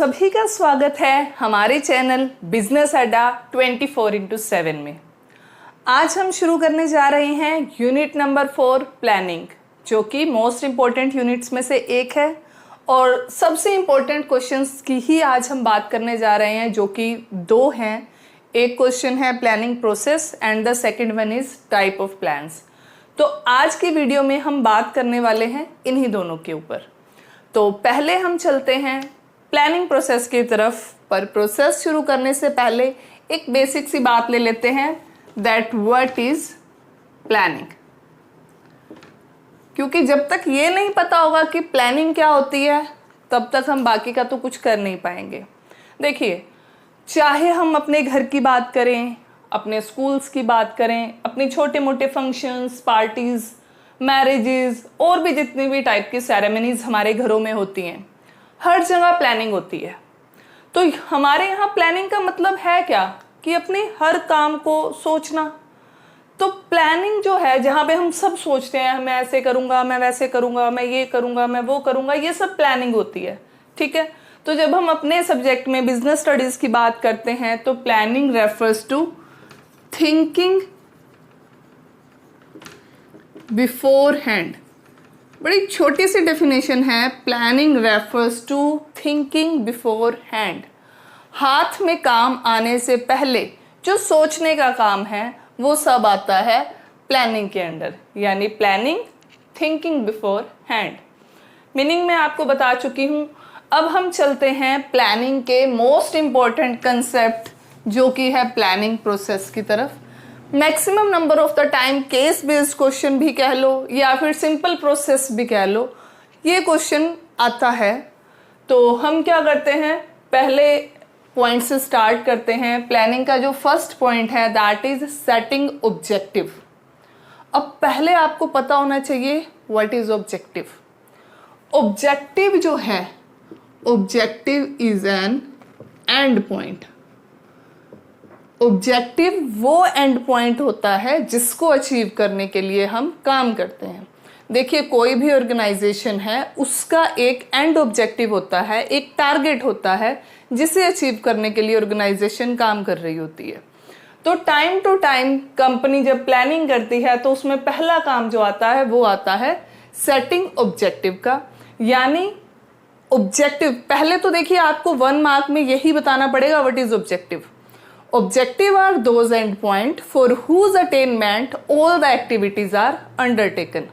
सभी का स्वागत है हमारे चैनल बिजनेस अड्डा 24/7 में। आज हम शुरू करने जा रहे हैं यूनिट नंबर 4 प्लानिंग, जो कि मोस्ट इम्पोर्टेंट यूनिट्स में से एक है और सबसे इम्पोर्टेंट क्वेश्चंस की ही आज हम बात करने जा रहे हैं, जो कि दो हैं। एक क्वेश्चन है planning process and the second one is type of plans. तो आज की वीडियो में हम बात करने वाले हैं इन्हीं दोनों के ऊपर। तो पहले हम चलते हैं प्लानिंग प्रोसेस की तरफ, पर प्रोसेस शुरू करने से पहले एक बेसिक सी बात ले लेते हैं, दैट व्हाट इज प्लानिंग। क्योंकि जब तक ये नहीं पता होगा कि प्लानिंग क्या होती है, तब तक हम बाकी का तो कुछ कर नहीं पाएंगे। देखिए, चाहे हम अपने घर की बात करें, अपने स्कूल्स की बात करें, अपने छोटे मोटे फंक्शंस, पार्टीज, मैरिजेस और भी जितनी भी टाइप की सेरेमनीज हमारे घरों में होती हैं, हर जगह प्लानिंग होती है। तो हमारे यहाँ प्लानिंग का मतलब है क्या कि अपने हर काम को सोचना। तो प्लानिंग जो है, जहाँ पे हम सब सोचते हैं, मैं ऐसे करूँगा, मैं वैसे करूँगा, मैं ये करूँगा, मैं वो करूँगा, ये सब प्लानिंग होती है। ठीक है। तो जब हम अपने सब्जेक्ट में बिजनेस स्टडीज की बात करते हैं तो planning refers to thinking beforehand. बड़ी छोटी सी डेफिनेशन है, planning refers to thinking beforehand. हाथ में काम आने से पहले जो सोचने का काम है वो सब आता है प्लानिंग के अंडर, यानी planning thinking before hand. Meaning मैं आपको बता चुकी हूँ। अब हम चलते हैं प्लानिंग के मोस्ट इम्पॉर्टेंट कंसेप्ट, जो कि है प्लानिंग प्रोसेस की तरफ। Maximum number of the time case based question भी कह लो या फिर सिंपल प्रोसेस भी कह लो, ये क्वेश्चन आता है। तो हम क्या करते हैं, पहले पॉइंट से स्टार्ट करते हैं। प्लानिंग का जो फर्स्ट पॉइंट है दैट इज सेटिंग ऑब्जेक्टिव। अब पहले आपको पता होना चाहिए व्हाट इज ऑब्जेक्टिव। ऑब्जेक्टिव जो है, objective is an and point. Objective वो एंड पॉइंट होता है जिसको अचीव करने के लिए हम काम करते हैं। देखिए, कोई भी ऑर्गेनाइजेशन है, उसका एक एंड ऑब्जेक्टिव होता है, एक टारगेट होता है जिसे अचीव करने के लिए ऑर्गेनाइजेशन काम कर रही होती है। तो टाइम टू टाइम कंपनी जब प्लानिंग करती है तो उसमें पहला काम जो आता है वो आता है सेटिंग ऑब्जेक्टिव का। यानी ऑब्जेक्टिव पहले तो देखिए, आपको 1 मार्क में यही बताना पड़ेगा what is objective. Objective are those endpoint for whose attainment all the activities are undertaken।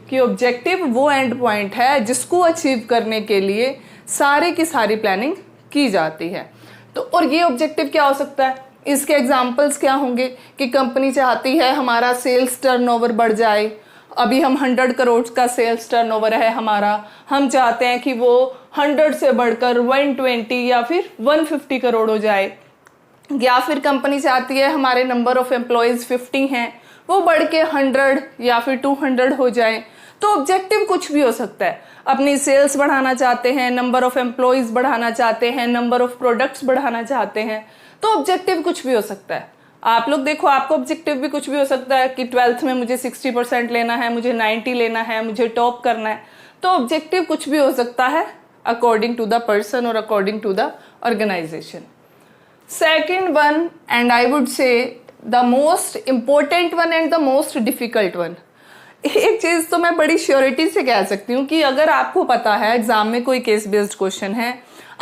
कि ऑब्जेक्टिव वो एंड पॉइंट है जिसको अचीव करने के लिए सारी की सारी प्लानिंग की जाती है। तो और ये ऑब्जेक्टिव क्या हो सकता है, इसके एग्जांपल्स क्या होंगे कि कंपनी चाहती है हमारा सेल्स टर्नओवर बढ़ जाए। अभी हम 100 करोड़ का सेल्स टर्नओवर है हमारा, हम चाहते हैं कि वो 100 से बढ़कर 120 या फिर 150 करोड़ हो जाए। या फिर कंपनी चाहती है हमारे नंबर ऑफ एम्प्लॉयज 50 हैं, वो बढ़ के 100 या फिर 200 हो जाए। तो ऑब्जेक्टिव कुछ भी हो सकता है। अपनी सेल्स बढ़ाना चाहते हैं, नंबर ऑफ एम्प्लॉयज बढ़ाना चाहते हैं, नंबर ऑफ प्रोडक्ट्स बढ़ाना चाहते हैं, तो ऑब्जेक्टिव कुछ भी हो सकता है। आप लोग देखो, आपको ऑब्जेक्टिव भी कुछ भी हो सकता है कि 12th में मुझे 60% लेना है, मुझे 90 लेना है, मुझे टॉप करना है। तो ऑब्जेक्टिव कुछ भी हो सकता है अकॉर्डिंग टू द पर्सन और according to the organisation. Second one, and I would say the most important one and the most difficult one। एक चीज तो मैं बड़ी श्योरिटी से कह सकती हूँ कि अगर आपको पता है एग्जाम में कोई केस बेस्ड क्वेश्चन है,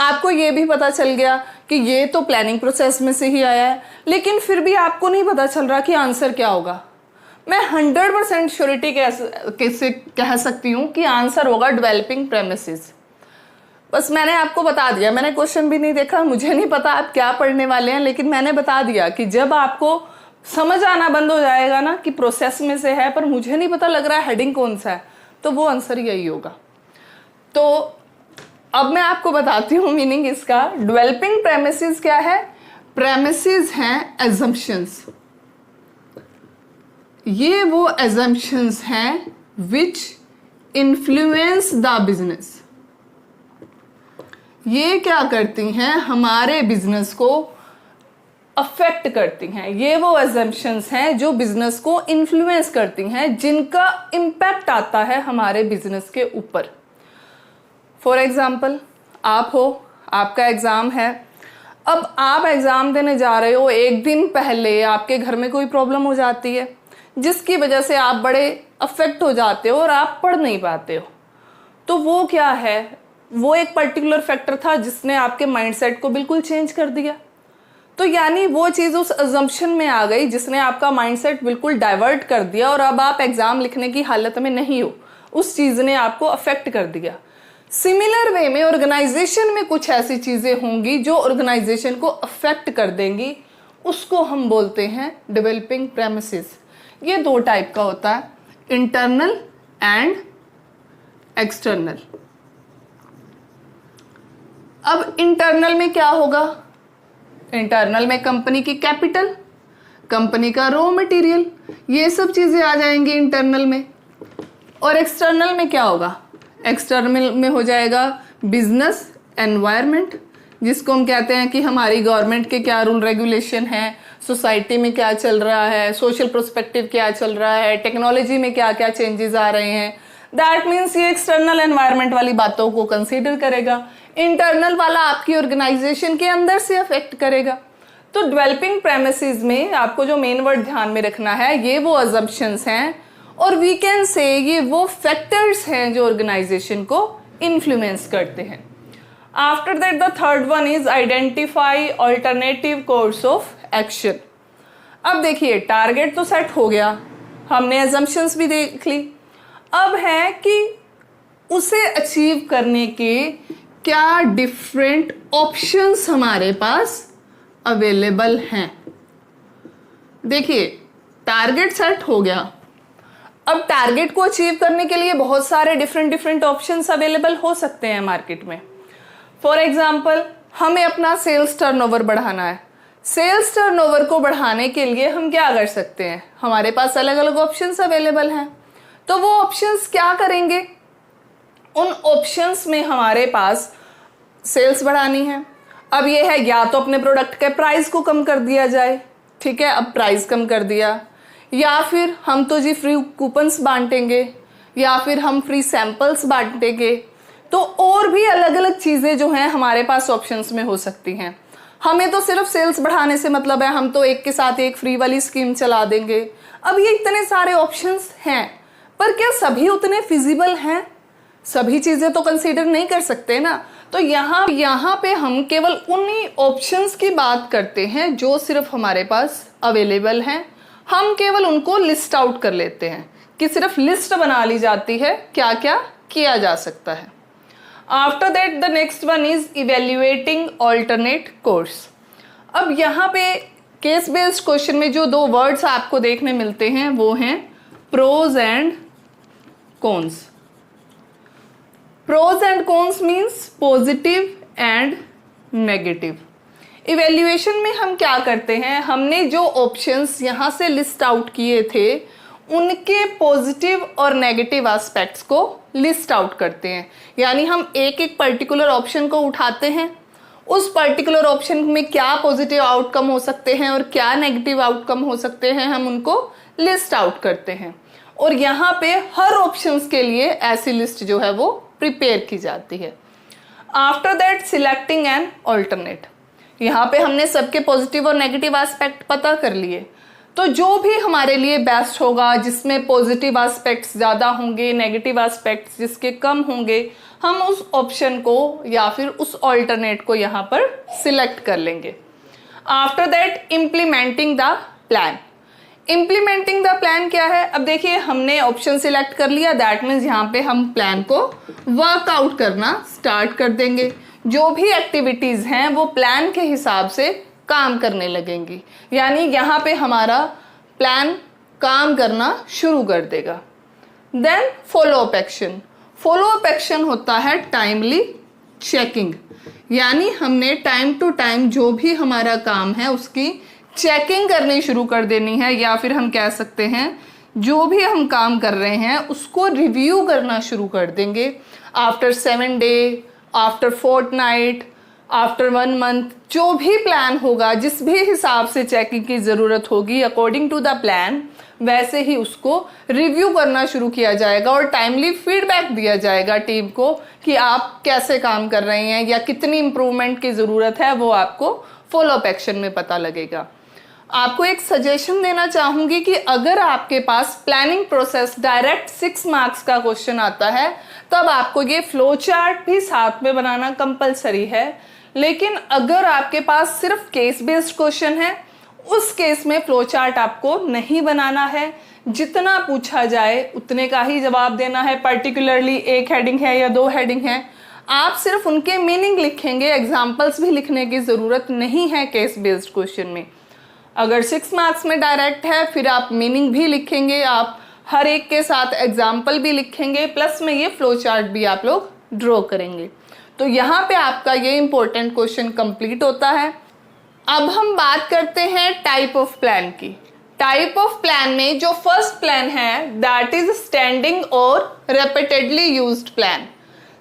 आपको ये भी पता चल गया कि ये तो प्लानिंग प्रोसेस में से ही आया है, लेकिन फिर भी आपको नहीं पता चल रहा कि आंसर क्या होगा, मैं 100% श्योरिटी से कह सकती हूँ कि आंसर होगा डेवलपिंग प्रेमिसेस। बस मैंने आपको बता दिया, मैंने क्वेश्चन भी नहीं देखा, मुझे नहीं पता आप क्या पढ़ने वाले हैं, लेकिन मैंने बता दिया कि जब आपको समझ आना बंद हो जाएगा ना कि प्रोसेस में से है पर मुझे नहीं पता लग रहा है हेडिंग कौन सा है, तो वो आंसर यही होगा। तो अब मैं आपको बताती हूँ मीनिंग इसका। डेवलपिंग प्रेमिसेस क्या है? प्रेमिसेस हैं एजम्पशंस। ये वो एजम्पशंस हैं विच इन्फ्लुएंस द बिजनेस। ये क्या करती हैं, हमारे बिजनेस को अफेक्ट करती हैं। ये वो एजम्पशंस हैं जो बिजनेस को इन्फ्लुएंस करती हैं, जिनका इम्पैक्ट आता है हमारे बिजनेस के ऊपर। फॉर एग्जाम्पल, आप हो, आपका एग्ज़ाम है। अब आप एग्ज़ाम देने जा रहे हो, एक दिन पहले आपके घर में कोई प्रॉब्लम हो जाती है जिसकी वजह से आप बड़े अफेक्ट हो जाते हो और आप पढ़ नहीं पाते हो। तो वो क्या है, वो एक पर्टिकुलर फैक्टर था जिसने आपके माइंडसेट को बिल्कुल चेंज कर दिया। तो यानी वो चीज़ उस अजम्पशन में आ गई जिसने आपका माइंडसेट बिल्कुल डाइवर्ट कर दिया और अब आप एग्ज़ाम लिखने की हालत में नहीं हो, उस चीज़ ने आपको अफेक्ट कर दिया। सिमिलर वे में ऑर्गेनाइजेशन में कुछ ऐसी चीज़ें होंगी जो ऑर्गेनाइजेशन को अफेक्ट कर देंगी, उसको हम बोलते हैं डेवलपिंग प्रेमिसेस। ये दो टाइप का होता है, इंटरनल एंड एक्सटर्नल। अब इंटरनल में क्या होगा, इंटरनल में कंपनी की कैपिटल, कंपनी का रॉ मटेरियल, ये सब चीजें आ जाएंगी इंटरनल में। और एक्सटर्नल में क्या होगा, एक्सटर्नल में हो जाएगा बिजनेस एनवायरनमेंट, जिसको हम कहते हैं कि हमारी गवर्नमेंट के क्या रूल रेगुलेशन है, सोसाइटी में क्या चल रहा है, सोशल प्रोस्पेक्टिव क्या चल रहा है, टेक्नोलॉजी में क्या क्या चेंजेस आ रहे हैं। दैट मीन्स ये एक्सटर्नल एनवायरनमेंट वाली बातों को कंसीडर करेगा। इंटरनल वाला आपकी ऑर्गेनाइजेशन के अंदर से अफेक्ट करेगा। तो डेवलपिंग प्रेमिसेस में आपको जो मेन वर्ड ध्यान में रखना है, ये वो अजम्पशंस हैं और वी कैन से ये वो फैक्टर्स हैं जो ऑर्गेनाइजेशन को इन्फ्लुएंस करते हैं। After that the third one is identify alternative course of action. अब देखिए, टारगेट तो सेट हो गया, हमने अजम्पशंस भी देख ली, अब है कि उसे अचीव करने के क्या डिफरेंट ऑप्शंस हमारे पास अवेलेबल हैं। देखिए, टारगेट सेट हो गया, अब टारगेट को अचीव करने के लिए बहुत सारे डिफरेंट ऑप्शंस अवेलेबल हो सकते हैं मार्केट में। फॉर एग्जांपल, हमें अपना सेल्स टर्नओवर बढ़ाना है। सेल्स टर्नओवर को बढ़ाने के लिए हम क्या कर सकते हैं, हमारे पास अलग अलग ऑप्शंस अवेलेबल हैं। तो वो ऑप्शंस क्या करेंगे, उन ऑप्शंस में हमारे पास सेल्स बढ़ानी है। अब ये है, या तो अपने प्रोडक्ट के प्राइस को कम कर दिया जाए, ठीक है, अब प्राइस कम कर दिया, या फिर हम तो जी फ्री कूपन्स बांटेंगे, या फिर हम फ्री सैंपल्स बांटेंगे। तो और भी अलग अलग चीज़ें जो हैं हमारे पास ऑप्शंस में हो सकती हैं। हमें तो सिर्फ सेल्स बढ़ाने से मतलब है, हम तो एक के साथ एक फ्री वाली स्कीम चला देंगे। अब ये इतने सारे ऑप्शंस हैं, पर क्या सभी उतने फिजिबल हैं, सभी चीज़ें तो कंसीडर नहीं कर सकते ना। तो यहाँ पे हम केवल उन्हीं ऑप्शंस की बात करते हैं जो सिर्फ हमारे पास अवेलेबल हैं। हम केवल उनको लिस्ट आउट कर लेते हैं कि सिर्फ लिस्ट बना ली जाती है क्या क्या किया जा सकता है। After that the next one is evaluating alternate course. अब यहाँ पे केस बेस्ड क्वेश्चन में जो दो वर्ड्स आपको देखने मिलते हैं वो हैं pros and cons. Pros and cons means positive and negative. Evaluation में हम क्या करते हैं, हमने जो ऑप्शंस यहाँ से लिस्ट आउट किए थे उनके पॉजिटिव और नेगेटिव एस्पेक्ट्स को लिस्ट आउट करते हैं। यानी हम एक एक पर्टिकुलर ऑप्शन को उठाते हैं, उस पर्टिकुलर ऑप्शन में क्या पॉजिटिव आउटकम हो सकते हैं और क्या नेगेटिव आउटकम हो सकते हैं, हम उनको लिस्ट आउट करते हैं। और यहाँ पे हर ऑप्शंस के लिए ऐसी लिस्ट जो है वो प्रिपेयर की जाती है। After that selecting an alternate. यहाँ पे हमने सबके पॉजिटिव और नेगेटिव एस्पेक्ट पता कर लिए, तो जो भी हमारे लिए बेस्ट होगा, जिसमें पॉजिटिव एस्पेक्ट्स ज़्यादा होंगे, नेगेटिव एस्पेक्ट्स जिसके कम होंगे, हम उस ऑप्शन को या फिर उस ऑल्टरनेट को यहाँ पर सिलेक्ट कर लेंगे। After that implementing the plan. Implementing the plan क्या है, अब देखिए हमने ऑप्शन सिलेक्ट कर लिया, दैट मीन्स यहाँ पे हम प्लान को वर्कआउट करना स्टार्ट कर देंगे। जो भी एक्टिविटीज़ हैं वो प्लान के हिसाब से काम करने लगेंगी, यानी यहाँ पे हमारा प्लान काम करना शुरू कर देगा। Then follow up action. Follow up action होता है टाइमली चेकिंग, यानी हमने टाइम टू टाइम जो भी हमारा काम है उसकी चेकिंग करनी शुरू कर देनी है, या फिर हम कह सकते हैं जो भी हम काम कर रहे हैं उसको रिव्यू करना शुरू कर देंगे। After 7 day, after fortnight, after 1 month जो भी प्लान होगा, जिस भी हिसाब से चेकिंग की ज़रूरत होगी अकॉर्डिंग टू द प्लान, वैसे ही उसको रिव्यू करना शुरू किया जाएगा और टाइमली फीडबैक दिया जाएगा टीम को कि आप कैसे काम कर रहे हैं या कितनी इम्प्रूवमेंट की ज़रूरत है, वो आपको फॉलोअप एक्शन में पता लगेगा। आपको एक सजेशन देना चाहूँगी कि अगर आपके पास प्लानिंग प्रोसेस डायरेक्ट 6 मार्क्स का क्वेश्चन आता है, तब आपको ये फ्लो चार्ट भी साथ में बनाना कंपलसरी है। लेकिन अगर आपके पास सिर्फ केस बेस्ड क्वेश्चन है, उस केस में फ्लो चार्ट आपको नहीं बनाना है। जितना पूछा जाए उतने का ही जवाब देना है। पर्टिकुलरली एक हेडिंग है या 2 हेडिंग है, आप सिर्फ उनके मीनिंग लिखेंगे, एग्जाम्पल्स भी लिखने की ज़रूरत नहीं है केस बेस्ड क्वेश्चन में। अगर 6 मार्क्स में डायरेक्ट है, फिर आप मीनिंग भी लिखेंगे, आप हर एक के साथ एग्जाम्पल भी लिखेंगे, प्लस में ये फ्लो चार्ट भी आप लोग ड्रॉ करेंगे। तो यहाँ पे आपका ये इंपॉर्टेंट क्वेश्चन कंप्लीट होता है। अब हम बात करते हैं टाइप ऑफ प्लान की। टाइप ऑफ प्लान में जो फर्स्ट प्लान है दैट इज स्टैंडिंग और repeatedly used plan.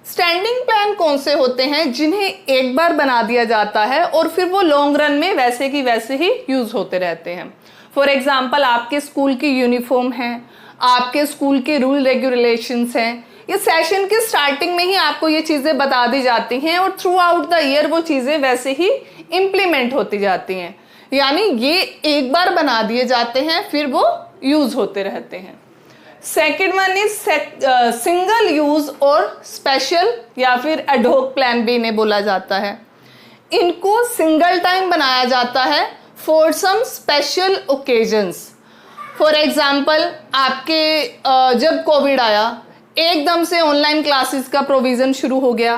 Standing plan कौन से होते हैं? जिन्हें एक बार बना दिया जाता है और फिर वो लॉन्ग रन में वैसे की वैसे ही यूज होते रहते हैं। फॉर एग्जाम्पल, आपके स्कूल की यूनिफॉर्म है, आपके स्कूल के रूल रेगुलेशंस हैं, ये सेशन की स्टार्टिंग में ही आपको ये चीज़ें बता दी जाती हैं और थ्रू आउट द ईयर वो चीज़ें वैसे ही इम्प्लीमेंट होती जाती हैं। यानी ये एक बार बना दिए जाते हैं, फिर वो यूज होते रहते हैं। Second one is single use और स्पेशल या फिर एडहोक प्लान भी इन्हें बोला जाता है। इनको सिंगल टाइम बनाया जाता है for some special occasions. For example, आपके जब कोविड आया, एकदम से ऑनलाइन क्लासेस का प्रोविजन शुरू हो गया,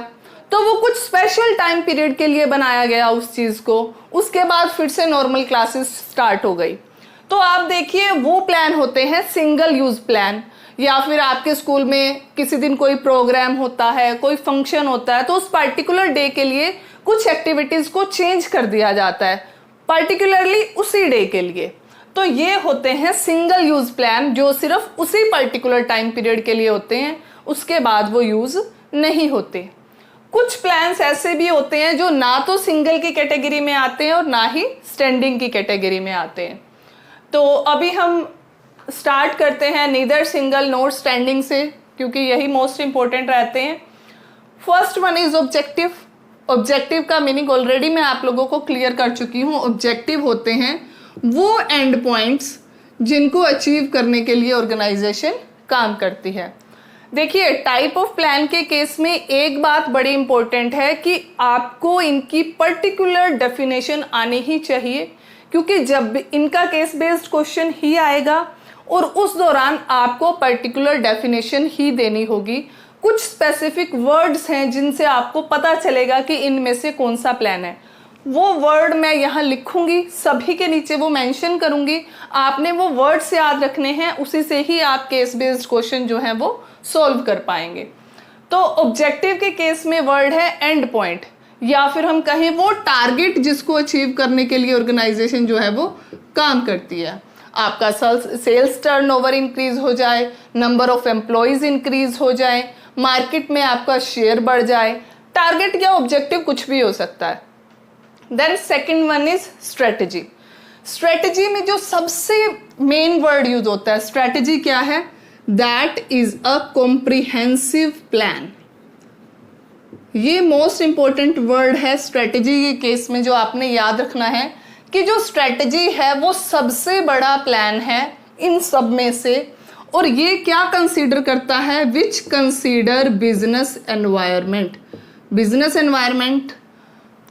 तो वो कुछ स्पेशल टाइम पीरियड के लिए बनाया गया उस चीज़ को। उसके बाद फिर से नॉर्मल क्लासेस स्टार्ट हो गई। तो आप देखिए, वो प्लान होते हैं सिंगल यूज प्लान। या फिर आपके स्कूल में किसी दिन कोई प्रोग्राम होता है, कोई फंक्शन होता है, तो उस पर्टिकुलर डे के लिए कुछ एक्टिविटीज़ को चेंज कर दिया जाता है, पर्टिकुलरली उसी डे के लिए। तो ये होते हैं सिंगल यूज प्लान, जो सिर्फ उसी पर्टिकुलर टाइम पीरियड के लिए होते हैं, उसके बाद वो यूज नहीं होते। कुछ प्लान्स ऐसे भी होते हैं जो ना तो सिंगल की कैटेगरी में आते हैं और ना ही स्टैंडिंग की कैटेगरी में आते हैं। तो अभी हम स्टार्ट करते हैं नीदर सिंगल नॉर स्टैंडिंग से, क्योंकि यही मोस्ट इंपॉर्टेंट रहते हैं। First one is objective. Objective का मीनिंग ऑलरेडी मैं आप लोगों को क्लियर कर चुकी हूँ। ऑब्जेक्टिव होते हैं वो एंड पॉइंट्स जिनको अचीव करने के लिए ऑर्गेनाइजेशन काम करती है। देखिए, टाइप ऑफ प्लान के केस में एक बात बड़ी इंपॉर्टेंट है कि आपको इनकी पर्टिकुलर डेफिनेशन आनी ही चाहिए, क्योंकि जब इनका केस बेस्ड क्वेश्चन ही आएगा और उस दौरान आपको पर्टिकुलर डेफिनेशन ही देनी होगी। कुछ स्पेसिफिक वर्ड्स हैं जिनसे आपको पता चलेगा कि इनमें से कौन सा प्लान है। वो वर्ड मैं यहाँ लिखूंगी, सभी के नीचे वो मेंशन करूंगी। आपने वो वर्ड्स याद रखने हैं, उसी से ही आप केस बेस्ड क्वेश्चन जो है वो सॉल्व कर पाएंगे। तो ऑब्जेक्टिव के केस में वर्ड है एंड पॉइंट, या फिर हम कहें वो टारगेट जिसको अचीव करने के लिए ऑर्गेनाइजेशन जो है वो काम करती है। आपका सेल्स टर्नओवर इंक्रीज हो जाए, नंबर ऑफ एम्प्लॉयज इंक्रीज हो जाए, मार्केट में आपका शेयर बढ़ जाए। टारगेट या ऑब्जेक्टिव कुछ भी हो सकता है। Then second one is strategy. Strategy में जो सबसे मेन वर्ड यूज होता है, स्ट्रेटेजी क्या है? That is a comprehensive plan. ये मोस्ट इंपॉर्टेंट वर्ड है स्ट्रेटेजी के केस में, जो आपने याद रखना है कि जो स्ट्रेटेजी है वो सबसे बड़ा प्लान है इन सब में से। और ये क्या कंसीडर करता है? Which consider business environment. Business environment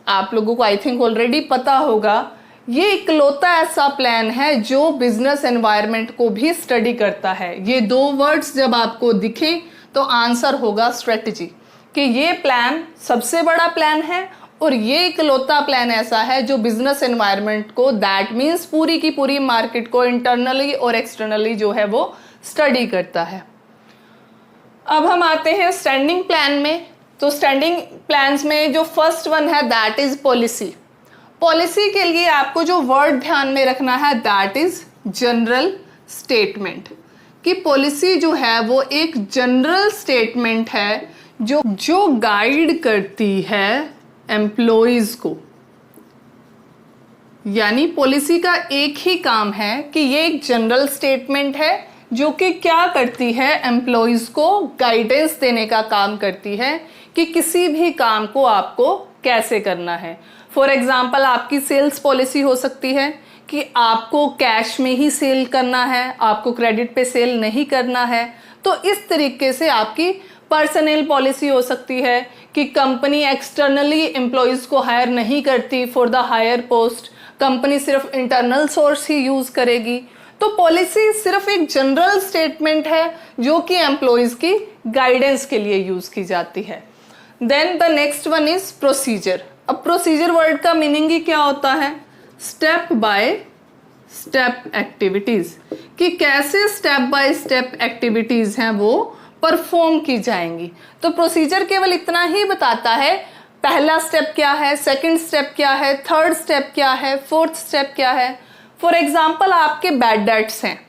आप लोगों को आई थिंक ऑलरेडी पता होगा। ये इकलौता ऐसा प्लान है जो बिजनेस एनवायरनमेंट को भी स्टडी करता है। ये दो वर्ड्स जब आपको दिखें तो आंसर होगा स्ट्रेटेजी, कि ये प्लान सबसे बड़ा प्लान है और ये इकलौता प्लान ऐसा है जो बिजनेस एनवायरनमेंट को, दैट मीन्स पूरी की पूरी मार्केट को इंटरनली और एक्सटर्नली जो है वो स्टडी करता है। अब हम आते हैं स्टैंडिंग प्लान में। तो स्टैंडिंग प्लान्स में जो फर्स्ट वन है दैट इज पॉलिसी। पॉलिसी के लिए आपको जो वर्ड ध्यान में रखना है दैट इज जनरल स्टेटमेंट, कि पॉलिसी जो है वो एक जनरल स्टेटमेंट है जो गाइड करती है एम्प्लॉइज को, यानी पॉलिसी का एक ही काम है कि ये एक जनरल स्टेटमेंट है जो कि क्या करती है, एम्प्लॉइज को गाइडेंस देने का काम करती है कि किसी भी काम को आपको कैसे करना है। फॉर एग्जाम्पल आपकी सेल्स पॉलिसी हो सकती है कि आपको कैश में ही सेल करना है, आपको क्रेडिट पे सेल नहीं करना है। तो इस तरीके से आपकी पर्सनल पॉलिसी हो सकती है कि कंपनी एक्सटर्नली एम्प्लॉइज को हायर नहीं करती for the higher post, company सिर्फ इंटरनल सोर्स ही यूज करेगी। तो पॉलिसी सिर्फ एक जनरल स्टेटमेंट है जो कि एम्प्लॉइज की गाइडेंस के लिए यूज की जाती है। Then the next one is procedure. अब प्रोसीजर वर्ड का मीनिंग ही क्या होता है, स्टेप बाय स्टेप एक्टिविटीज, कि कैसे स्टेप बाय स्टेप एक्टिविटीज हैं वो परफॉर्म की जाएंगी। तो प्रोसीजर केवल इतना ही बताता है, पहला स्टेप क्या है, सेकंड स्टेप क्या है, थर्ड स्टेप क्या है, फोर्थ स्टेप क्या है। फॉर एग्जाम्पल आपके बैड डेट्स हैं,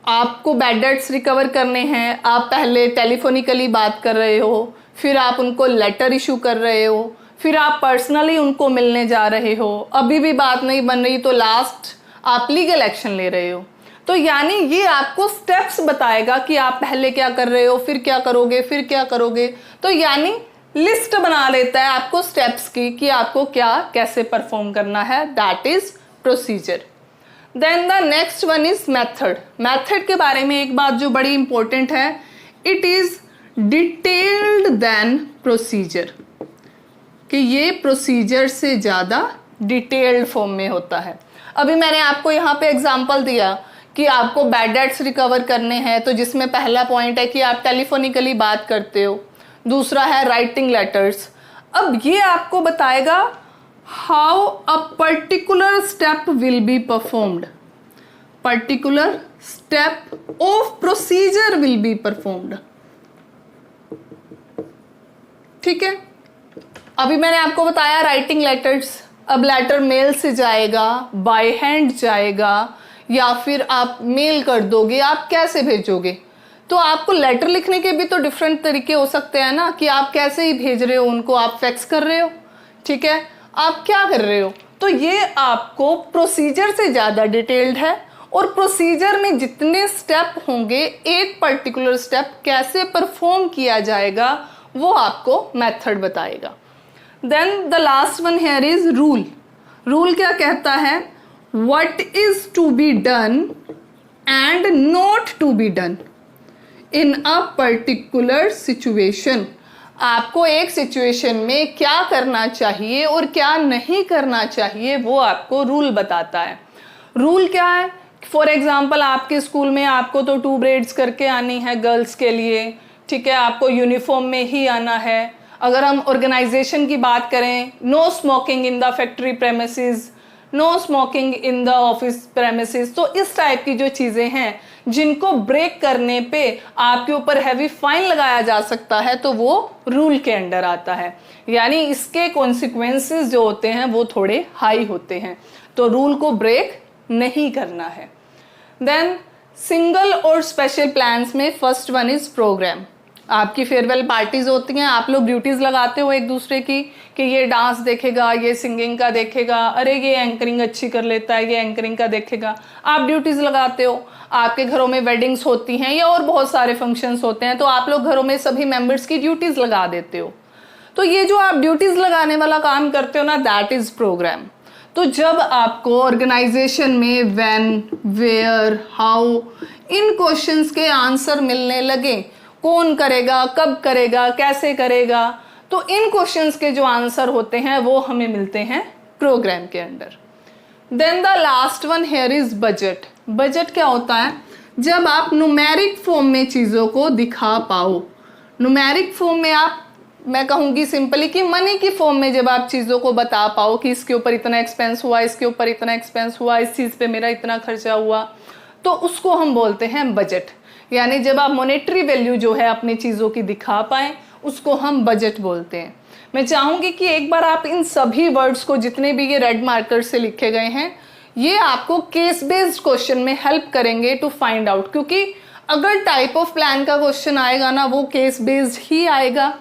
आपको बैड डेट्स रिकवर करने हैं, आप पहले टेलीफोनिकली बात कर रहे हो, फिर आप उनको लेटर इशू कर रहे हो, फिर आप पर्सनली उनको मिलने जा रहे हो, अभी भी बात नहीं बन रही तो लास्ट आप लीगल एक्शन ले रहे हो। तो यानी ये आपको स्टेप्स बताएगा कि आप पहले क्या कर रहे हो, फिर क्या करोगे, फिर क्या करोगे। तो यानी लिस्ट बना लेता है आपको स्टेप्स की कि आपको क्या कैसे परफॉर्म करना है, that is procedure. Then the next one is method. Method के बारे में एक बात जो बड़ी इंपॉर्टेंट है, it is detailed than procedure, कि ये प्रोसीजर से ज़्यादा डिटेल्ड फॉर्म में होता है। अभी मैंने आपको यहाँ पे एग्जांपल दिया कि आपको बैड डेट्स रिकवर करने हैं, तो जिसमें पहला पॉइंट है कि आप टेलीफोनिकली बात करते हो, दूसरा है राइटिंग लेटर्स। अब ये आपको बताएगा how a particular step will be performed, particular step of procedure will be performed. ठीक है, अभी मैंने आपको बताया राइटिंग लेटर्स। अब लेटर मेल से जाएगा, बाय हैंड जाएगा, या फिर आप मेल कर दोगे, आप कैसे भेजोगे। तो आपको लेटर लिखने के भी तो डिफरेंट तरीके हो सकते हैं ना, कि आप कैसे ही भेज रहे हो उनको, आप फैक्स कर रहे हो, ठीक है, आप क्या कर रहे हो। तो ये आपको प्रोसीजर से ज़्यादा डिटेल्ड है, और प्रोसीजर में जितने स्टेप होंगे, एक पर्टिकुलर स्टेप कैसे परफॉर्म किया जाएगा वो आपको मेथड बताएगा। Then the last one here is rule. Rule क्या कहता है, what is to be done and not to be done in a particular situation. आपको एक सिचुएशन में क्या करना चाहिए और क्या नहीं करना चाहिए वो आपको रूल बताता है। रूल क्या है, फॉर एग्जाम्पल आपके स्कूल में आपको तो 2 ब्रेड्स करके आनी है गर्ल्स के लिए, ठीक है, आपको यूनिफॉर्म में ही आना है। अगर हम ऑर्गेनाइजेशन की बात करें, no smoking in the factory premises, no smoking in the office premises. तो इस टाइप की जो चीज़ें हैं जिनको ब्रेक करने पे आपके ऊपर हैवी फाइन लगाया जा सकता है, तो वो रूल के अंडर आता है। यानी इसके कॉन्सिक्वेंसेस जो होते हैं वो थोड़े हाई होते हैं, तो रूल को ब्रेक नहीं करना है। देन सिंगल और स्पेशल प्लान्स में फर्स्ट वन इज प्रोग्राम। आपकी फेयरवेल पार्टीज होती हैं, आप लोग ड्यूटीज लगाते हो एक दूसरे की कि ये डांस देखेगा, ये सिंगिंग का देखेगा, अरे ये एंकरिंग अच्छी कर लेता है, ये एंकरिंग का देखेगा, आप ड्यूटीज लगाते हो। आपके घरों में वेडिंग्स होती हैं या और बहुत सारे फंक्शंस होते हैं, तो आप लोग घरों में सभी मेंबर्स की ड्यूटीज लगा देते हो। तो ये जो आप ड्यूटीज लगाने वाला काम करते हो ना, दैट इज प्रोग्राम। तो जब आपको ऑर्गेनाइजेशन में when, where, how in questions के आंसर मिलने लगे, कौन करेगा, कब करेगा, कैसे करेगा, तो इन क्वेश्चंस के जो आंसर होते हैं वो हमें मिलते हैं प्रोग्राम के अंदर। Then the last one here is budget. Budget क्या होता है, जब आप न्यूमेरिक फॉर्म में चीज़ों को दिखा पाओ। न्यूमेरिक फॉर्म में आप, मैं कहूँगी सिंपली कि मनी की फॉर्म में जब आप चीज़ों को बता पाओ कि इसके ऊपर इतना एक्सपेंस हुआ, इसके ऊपर इतना एक्सपेंस हुआ, इस चीज़ पे मेरा इतना खर्चा हुआ, तो उसको हम बोलते हैं बजट। यानी जब आप मॉनेटरी वैल्यू जो है अपनी चीज़ों की दिखा पाएँ, उसको हम बजट बोलते हैं। मैं चाहूँगी कि एक बार आप इन सभी वर्ड्स को, जितने भी ये रेड मार्कर से लिखे गए हैं, ये आपको केस बेस्ड क्वेश्चन में हेल्प करेंगे टू फाइंड आउट। क्योंकि अगर टाइप ऑफ प्लान का क्वेश्चन आएगा ना, वो केस बेस्ड ही आएगा।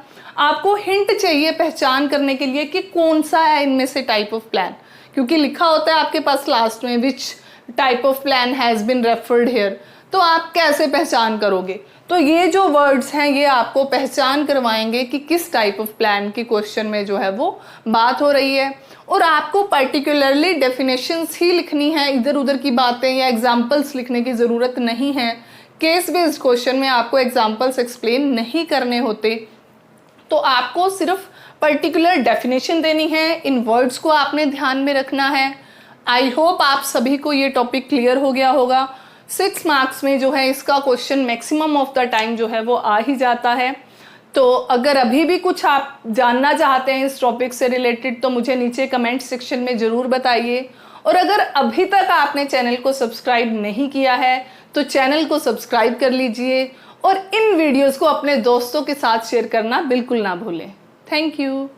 आपको हिंट चाहिए पहचान करने के लिए कि कौन सा है इनमें से टाइप ऑफ प्लान, क्योंकि लिखा होता है आपके पास लास्ट में which type of plan has been referred here, तो आप कैसे पहचान करोगे? तो ये जो वर्ड्स हैं ये आपको पहचान करवाएंगे कि किस टाइप ऑफ प्लान की क्वेश्चन में जो है वो बात हो रही है। और आपको पर्टिकुलरली डेफिनेशंस ही लिखनी है, इधर उधर की बातें या एग्जाम्पल्स लिखने की ज़रूरत नहीं है। केस बेस्ड क्वेश्चन में आपको एग्जाम्पल्स एक्सप्लेन नहीं करने होते, तो आपको सिर्फ पर्टिकुलर डेफिनेशन देनी है, इन वर्ड्स को आपने ध्यान में रखना है। आई होप आप सभी को ये टॉपिक क्लियर हो गया होगा। 6 मार्क्स में जो है इसका question maximum of the time जो है वो आ ही जाता है। तो अगर अभी भी कुछ आप जानना चाहते हैं इस टॉपिक से रिलेटेड तो मुझे नीचे कमेंट सेक्शन में ज़रूर बताइए। और अगर अभी तक आपने चैनल को सब्सक्राइब नहीं किया है तो चैनल को सब्सक्राइब कर लीजिए और इन वीडियोस को अपने दोस्तों के साथ शेयर करना बिल्कुल ना भूलें। Thank you.